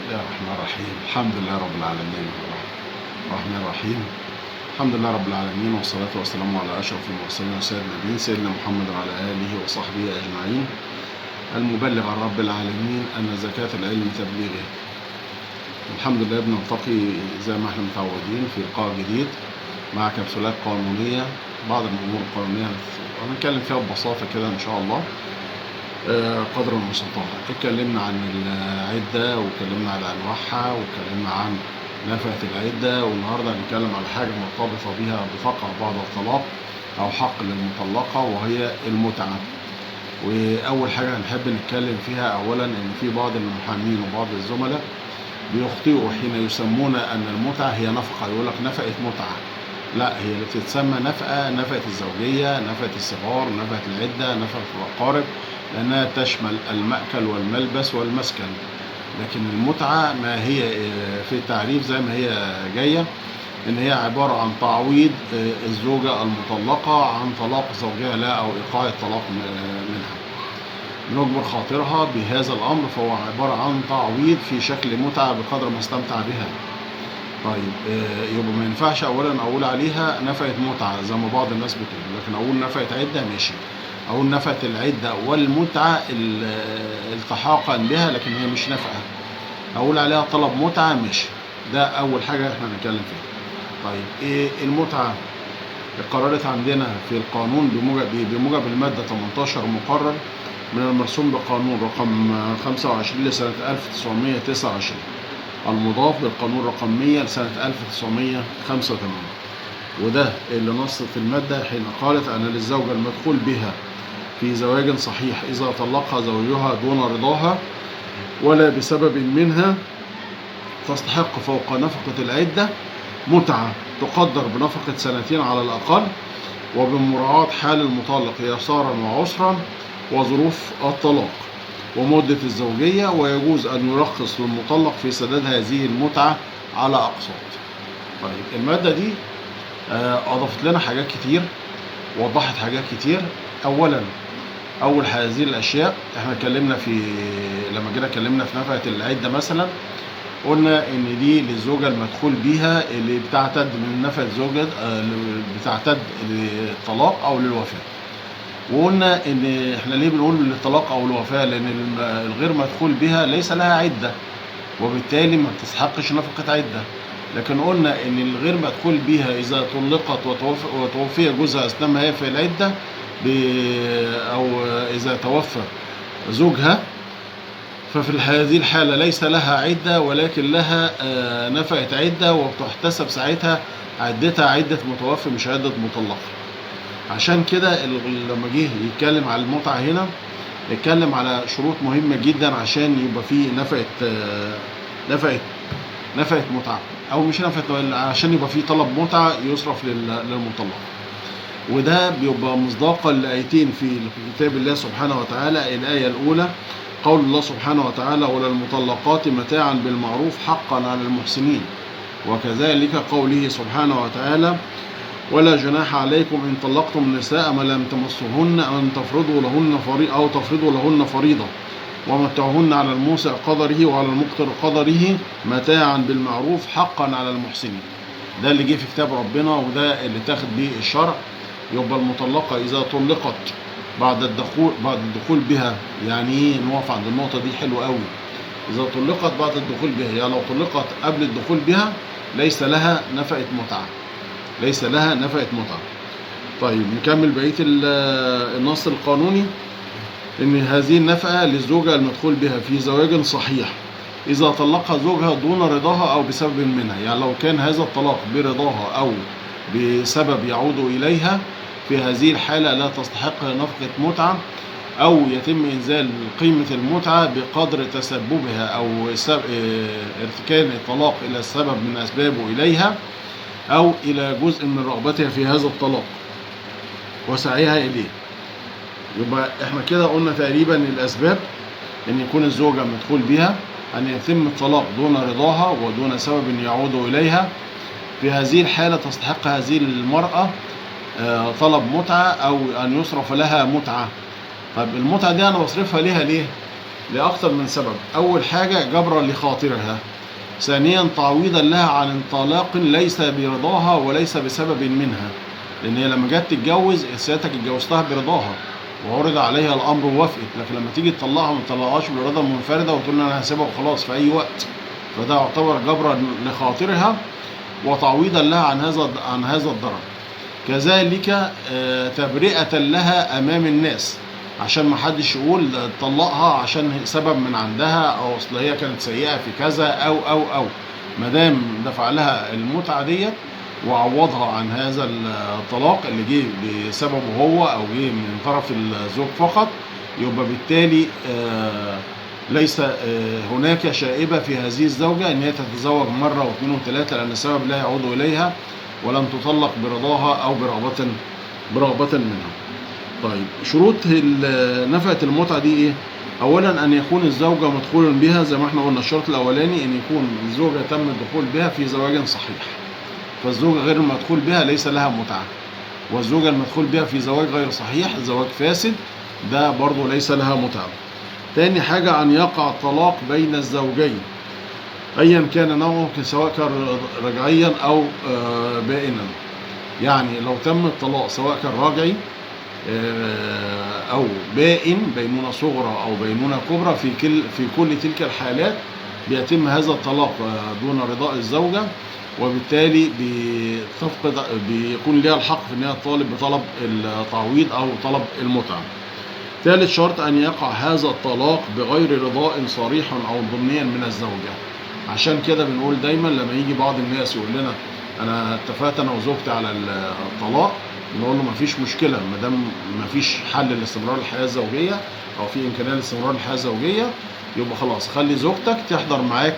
الله الرحمن الرحيم. الحمد لله رب العالمين الرحمن الرحيم. الحمد لله رب العالمين، والصلاة والسلام على أشرف المرسلين وسيد النبيين سيدنا محمد وعلى آله وصحبه أجمعين، المبلغ عن رب العالمين أن زكاة العلم تبليغه. الحمد لله بنلتقي زي ما احنا متعودين في لقاء جديد مع كبسولات قانونية، بعض الأمور القانونية هنتكلم فيها ببساطة كده إن شاء الله قدر المستطاع. اتكلمنا عن العدة واتكلمنا عن أنواعها واتكلمنا عن نفقة العدة، والنهارده هنتكلم على حاجة مرتبطة بها بتقع بعد الطلاق أو حق للمطلقة، وهي المتعة. وأول حاجة هنحب نتكلم فيها أولا إن في بعض المحامين وبعض الزملاء بيخطئوا حين يسمون أن المتعة هي نفقة، يقول لك نفقة متعة. لا، هي اللي بتتسمى نفقة الزوجية، نفقة الصغار، نفقة العدة، نفقة الأقارب، لأنها تشمل المأكل والملبس والمسكن. لكن المتعة ما هي في التعريف زي ما هي جاية، إن هي عبارة عن تعويض الزوجة المطلقة عن طلاق زوجها لها أو إيقاع الطلاق منها. بنجبر خاطرها بهذا الأمر، فهو عبارة عن تعويض في شكل متعة بقدر ما استمتع بها. طيب، يبقى ما ينفعش أولا أقول عليها نفقة متعة زي ما بعض الناس بتقول، لكن أقول نفقة عدة ماشي، أقول نفقة العدة والمتعة التحاقا بها، لكن هي مش نفقة. أقول عليها طلب متعة ماشي. ده أول حاجة إحنا هنتكلم فيها. طيب، إيه المتعة؟ قررت عندنا في القانون بموجب المادة 18 مقرر من المرسوم بقانون رقم 25 لسنة 1929 المضاف للقانون رقم 100 لسنة 1985، وده اللي نصت في المادة حين قالت أن للزوجة المدخول بها في زواج صحيح إذا طلقها زوجها دون رضاها ولا بسبب منها تستحق فوق نفقة العدة متعة تقدر بنفقة 2 على الأقل، وبمراعاة حال المطلق يسارا وعسرا وظروف الطلاق ومدة الزوجية، ويجوز أن يرخص للمطلق في سداد هذه المتعة على أقساط. طيب، المادة دي أضافت لنا حاجات كتير، وضحت حاجات كتير. أول هذه الأشياء احنا اتكلمنا لما جينا اتكلمنا في نفقة العدة مثلا، قلنا إن دي للزوجة المدخول بيها اللي بتعتد من نفقة زوجة بتعتد للطلاق أو للوفاة. وقلنا إن احنا ليه بنقول للطلاق أو الوفاة؟ لأن الغير مدخول بها ليس لها عدة، وبالتالي ما بتستحقش نفقة عدة. لكن قلنا إن الغير مدخول بها إذا طلقت وتوفي جوزها أثناء ما هي في العدة، أو إذا توفى زوجها، ففي هذه الحالة ليس لها عدة ولكن لها نفقة عدة، وبتحتسب ساعتها عدتها عدة متوفي مش عدة مطلقة. عشان كده لما جه يتكلم على المتعة هنا اتكلم على شروط مهمة جدا عشان يبقى فيه نفقة متعة، أو مش نفقة، عشان يبقى فيه طلب متعة يصرف للمطلق. وده بيبقى مصداقا لآيتين في كتاب الله سبحانه وتعالى. الآية الأولى قول الله سبحانه وتعالى: وللمطلقات متاعا بالمعروف حقا على المحسنين. وكذلك قوله سبحانه وتعالى: ولا جناح عليكم إن طلقتم النساء ما لم تمسوهن أن تفرضوا لهن فريضة ومتعوهن على الموسع قدره وعلى المقتر قدره متاعا بالمعروف حقا على المحسنين. ده اللي جه في كتاب ربنا، وده اللي تاخد بيه الشرع. يبقى المطلقة إذا طلقت بعد الدخول بها، يعني ايه؟ نقف عند النقطة دي حلوة قوي. إذا طلقت بعد الدخول بها، يعني لو طلقت قبل الدخول بها ليس لها نفقة متعة. طيب، نكمل بقية النص القانوني. إن هذه النفقة للزوجة المدخول بها في زواج صحيح إذا طلقها زوجها دون رضاها أو بسبب منها، يعني لو كان هذا الطلاق برضاها أو بسبب يعود إليها، في هذه الحالة لا تستحق نفقة متعة، أو يتم إنزال قيمة المتعة بقدر تسببها أو ارتكان الطلاق إلى السبب من أسبابه إليها، أو إلى جزء من رغبتها في هذا الطلاق وسعيها إليه. يبقى احنا كده قلنا تقريبا الأسباب أن يكون الزوجة مدخول بها، أن يتم الطلاق دون رضاها ودون سبب يعود إليها. في هذه الحالة تستحق هذه المرأة طلب متعة أو أن يصرف لها متعة. طيب، المتعة دي أنا بصرفها ليها ليه؟ لأكثر من سبب. أول حاجة جبرا لخاطرها، ثانيا تعويضا لها عن انطلاق ليس برضاها وليس بسبب منها، لأن هي لما جت تتجوز سيادتك اتجوزتها برضاها وعرض عليها الأمر ووافقت، لكن لما تيجي تطلقها ما تطلقهاش بالإرادة المنفردة وتقول أنا هسيبها وخلاص في أي وقت، فده يعتبر جبرا لخاطرها وتعويضا لها عن هذا الضرر. كذلك تبرئة لها أمام الناس، عشان ما حدش يقول طلقها عشان سبب من عندها او اصل هي كانت سيئه في كذا او ما دام دفع لها المتعه ديت وعوضها عن هذا الطلاق اللي جه بسببه هو او جه من طرف الزوج فقط، يبقى بالتالي ليس هناك شائبه في هذه الزوجه ان هي تتزوج مره واثنين وثلاثه، لان السبب لا يعود اليها ولم تطلق برضاها او برغبه منها. طيب شروط نفقة المتعة دي ايه؟ اولا ان يكون الزوجة مدخول بها، زي ما احنا قلنا الشرط الاولاني ان يكون الزوجة تم الدخول بها في زواج صحيح، فالزوجة غير المدخول بها ليس لها متعة، والزوجة المدخول بها في زواج غير صحيح زواج فاسد ده برضو ليس لها متعة. تاني حاجة ان يقع الطلاق بين الزوجين ايا كان نوعه، سواء كان رجعيا او بائنا، يعني لو تم الطلاق سواء كان راجعي أو بائن، بينونة صغرى أو بينونة كبرى، في كل تلك الحالات بيتم هذا الطلاق دون رضاء الزوجة، وبالتالي بيكون لها الحق في أنها تطالب بطلب التعويض أو طلب المتعة. ثالث شرط أن يقع هذا الطلاق بغير رضاء صريح أو ضمنيا من الزوجة. عشان كده بنقول دايما لما يجي بعض الناس يقول لنا أنا اتفقت أنا وزوجتي على الطلاق، نقول له مفيش مشكلة ما دام مفيش حل لاستمرار الحياة الزوجية أو في إمكانية لاستمرار الحياة الزوجية، يبقى خلاص خلي زوجتك تحضر معاك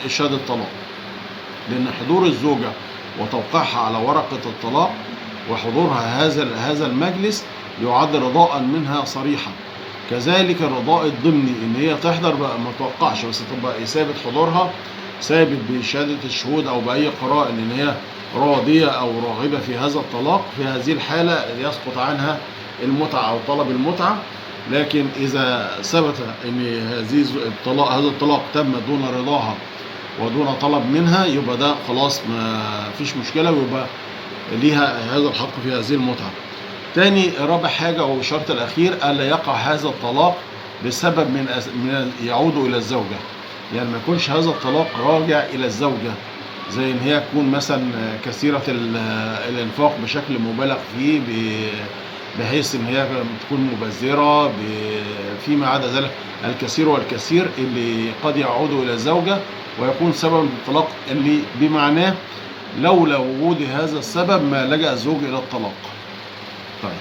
إشهاد الطلاق، لأن حضور الزوجة وتوقيعها على ورقة الطلاق وحضورها هذا المجلس يعد رضاء منها صريحا. كذلك الرضاء الضمني ان هي تحضر بقى ما توقعش بس تبقى ثابت حضورها، ثابت بشهادة الشهود او باي قرائن ان هي راضية او راغبة في هذا الطلاق، في هذه الحالة يسقط عنها المتعة او طلب المتعة. لكن اذا ثبت ان هذا الطلاق تم دون رضاها ودون طلب منها، يبقى ده خلاص ما فيش مشكلة ويبقى ليها هذا الحق في هذه المتعة. تاني رابع حاجة والشرط الأخير ألا يقع هذا الطلاق بسبب من يعود إلى الزوجة، يعني ما يكونش هذا الطلاق راجع إلى الزوجة، زي إن هي تكون مثلا كثيرة الإنفاق بشكل مبالغ فيه بحيث إن هي تكون مبذرة فيما عدا ذلك الكثير والكثير اللي قد يعود إلى الزوجة ويكون سبب الطلاق، اللي بمعناه لولا وجود هذا السبب ما لجأ الزوج إلى الطلاق. طيب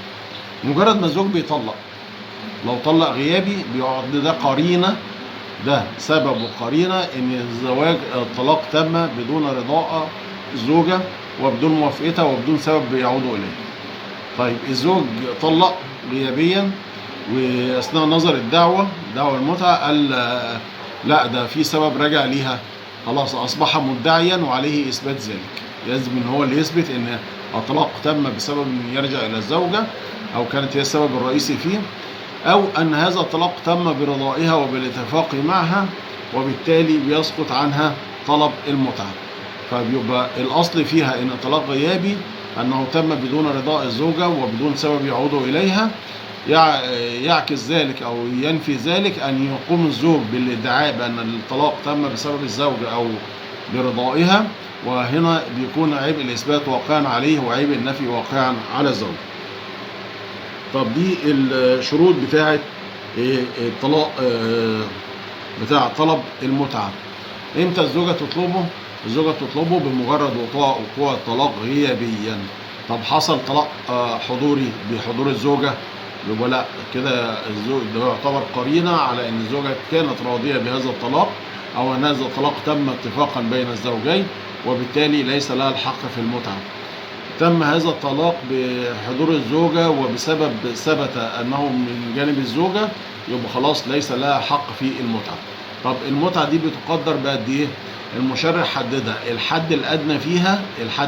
مجرد ما الزوج بيطلق، لو طلق غيابي بيقعد ده قرينة، ده سبب وقرينة ان الزواج الطلاق تم بدون رضاء الزوجة وبدون موافقتها وبدون سبب بيعود اليه. طيب الزوج طلق غيابيا واثناء نظر دعوة المتعة قال لا ده في سبب رجع ليها، خلاص اصبح مدعيا وعليه اثبات ذلك، لازم ان هو اللي يثبت ان الطلاق تم بسبب ان يرجع الى الزوجة او كانت هي السبب الرئيسي فيه، او ان هذا الطلاق تم برضائها وبالاتفاق معها وبالتالي بيسقط عنها طلب المتعة. فبيبقى الاصل فيها ان الطلاق غيابي انه تم بدون رضاء الزوجة وبدون سبب يعود اليها، يعكس ذلك او ينفي ذلك ان يقوم الزوج بالادعاء بان الطلاق تم بسبب الزوجة او برضائها، وهنا بيكون عيب الإثبات واقعا عليه وعيب النفي واقعا على الزوج. طب دي الشروط بتاعة الطلاق بتاع طلب المتعة. امتى الزوجة تطلبه؟ الزوجة تطلبه بمجرد وقوع الطلاق غيابيا. طب حصل طلاق حضوري بحضور الزوجة، يبقى لا كده الزوج ده يعتبر قرينة على ان الزوجة كانت راضية بهذا الطلاق او ان هذا الطلاق تم اتفاقا بين الزوجين وبالتالي ليس لها الحق في المتعة. تم هذا الطلاق بحضور الزوجة وبسبب ثبت أنه من جانب الزوجة، يبقى خلاص ليس لها حق في المتعة. طب المتعة دي بتقدر بقد إيه؟ المشرع حددها، الحد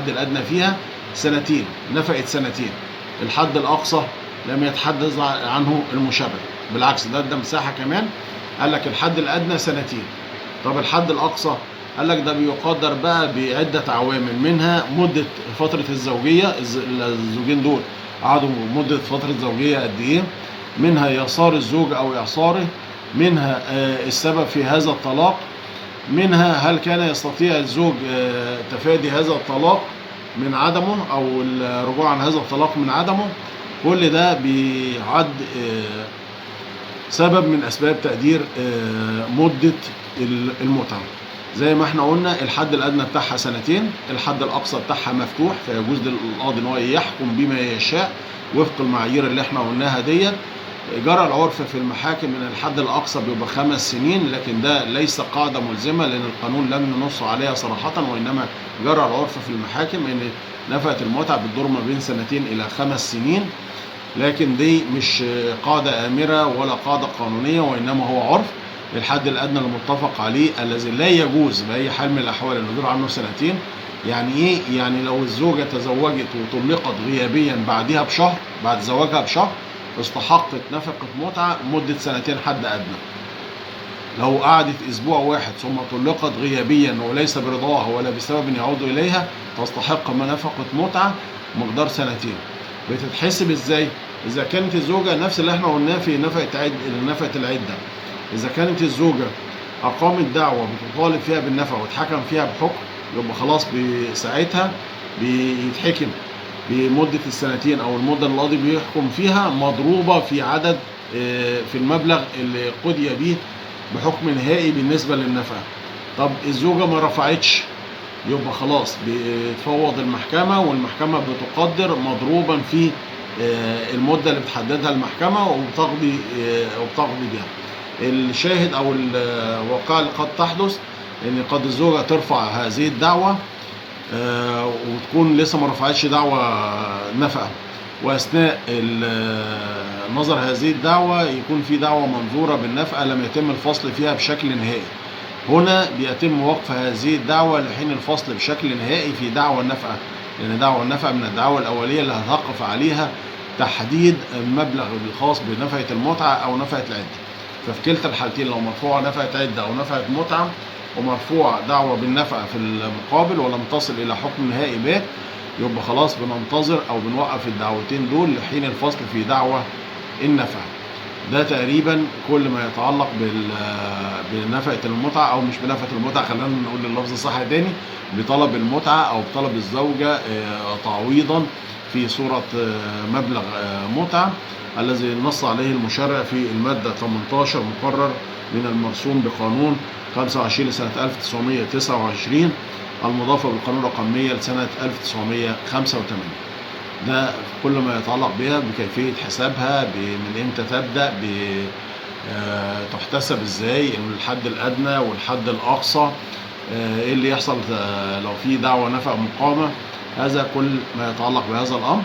الأدنى فيها سنتين، نفقت سنتين. الحد الأقصى لم يتحدث عنه المشرع، بالعكس ده مساحة كمان. قال لك الحد الأدنى سنتين. طب الحد الأقصى قال لك ده بيقدر بقى بعدة عوامل، منها مدة فترة الزوجية، الزوجين دول قعدوا مدة فترة زوجية قد إيه، منها يسار الزوج أو إعصاره، منها السبب في هذا الطلاق، منها هل كان يستطيع الزوج تفادي هذا الطلاق من عدمه أو الرجوع عن هذا الطلاق من عدمه. كل ده بيعد سبب من أسباب تقدير مدة المتعة. زي ما احنا قلنا الحد الأدنى بتاعها سنتين، الحد الأقصى بتاعها مفتوح، فيجوز للقاضي ان هو يحكم بما يشاء وفق المعايير اللي احنا قلناها ديت. جرى العرف في المحاكم ان الحد الأقصى بيبقى 5 سنين، لكن ده ليس قاعدة ملزمة لأن القانون لم ينص عليها صراحة، وإنما جرى العرف في المحاكم ان نفقة المتعة بتدور ما بين 2 إلى 5 سنين، لكن دي مش قاعدة آمرة ولا قاعدة قانونية، وإنما هو عرف. الحد الأدنى المتفق عليه الذي لا يجوز بأي حال من الأحوال أن يدور عنه 2. يعني إيه؟ يعني لو الزوجة تزوجت وطلقت غيابيا بعدها بشهر، بعد زواجها بشهر، استحقت نفقة متعة مدة 2 حد أدنى. لو قعدت أسبوع واحد ثم طلقت غيابيا وليس برضاها ولا بسبب يعود إليها، تستحق نفقة متعة مقدار 2. بتتحسب إزاي؟ إذا كانت الزوجة نفس اللي احنا قلناه في نفقة العدة، إذا كانت الزوجة أقامت دعوة بتطالب فيها بالنفقة واتحكم فيها بحكم، يبقى خلاص بساعتها بيتحكم بمدة 2 أو المدة اللي القاضي بيحكم فيها مضروبة في عدد في المبلغ اللي قضي به بحكم نهائي بالنسبة للنفقة. طب الزوجة ما رفعتش، يبقى خلاص بتفوض المحكمة، والمحكمة بتقدر مضروبا في المدة اللي بتحددها المحكمة وبتقضي بها. الشاهد أو الواقع اللي قد تحدث إن قد الزوجة ترفع هذه الدعوة وتكون لسه ما رفعتش دعوة نفقة، وأثناء نظر هذه الدعوة يكون في دعوة منظورة بالنفقة لم يتم الفصل فيها بشكل نهائي. هنا بيتم وقف هذه الدعوة لحين الفصل بشكل نهائي في دعوى النفقة، لأن دعوى النفقة من الدعوى الأولية اللي هتقف عليها تحديد المبلغ الخاص بنفقة المتعة أو نفقة العدة. ففي كلتا الحالتين لو مرفوعة نفقة عدة أو نفقة متعة ومرفوع دعوة بالنفقة في المقابل ولم تصل إلى حكم نهائي بات، يبقى خلاص بننتظر أو بنوقف الدعوتين دول لحين الفصل في دعوة النفقة. ده تقريبا كل ما يتعلق بنفقة المتعة، أو مش بنفقة المتعة، خلينا نقول اللفظ صح تاني، بطلب المتعة أو بطلب الزوجة تعويضا في صورة مبلغ متعة الذي نص عليه المشرع في المادة 18 مقرر من المرسوم بقانون 25 لسنة 1929 المضافة بالقانون رقم 100 لسنة 1985. ده كل ما يتعلق بها بكيفية حسابها، من امتى تبدأ، تحتسب ازاي، الحد الأدنى والحد الأقصى، ايه اللي يحصل لو في دعوة نفقة مقامة. هذا كل ما يتعلق بهذا الأمر.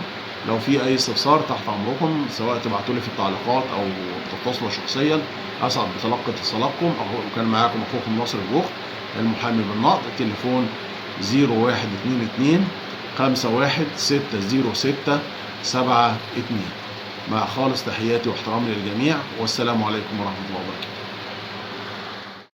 لو في أي استفسار تحت أمركم، سواء تبعتوا لي في التعليقات أو تتصلوا شخصيا، أسعد بتلقي اتصالاتكم. وكان معاكم أخوكم ناصر البخت المحامي بالنقد. التليفون 0122 5160672. مع خالص تحياتي واحترامي للجميع، والسلام عليكم ورحمة الله وبركاته.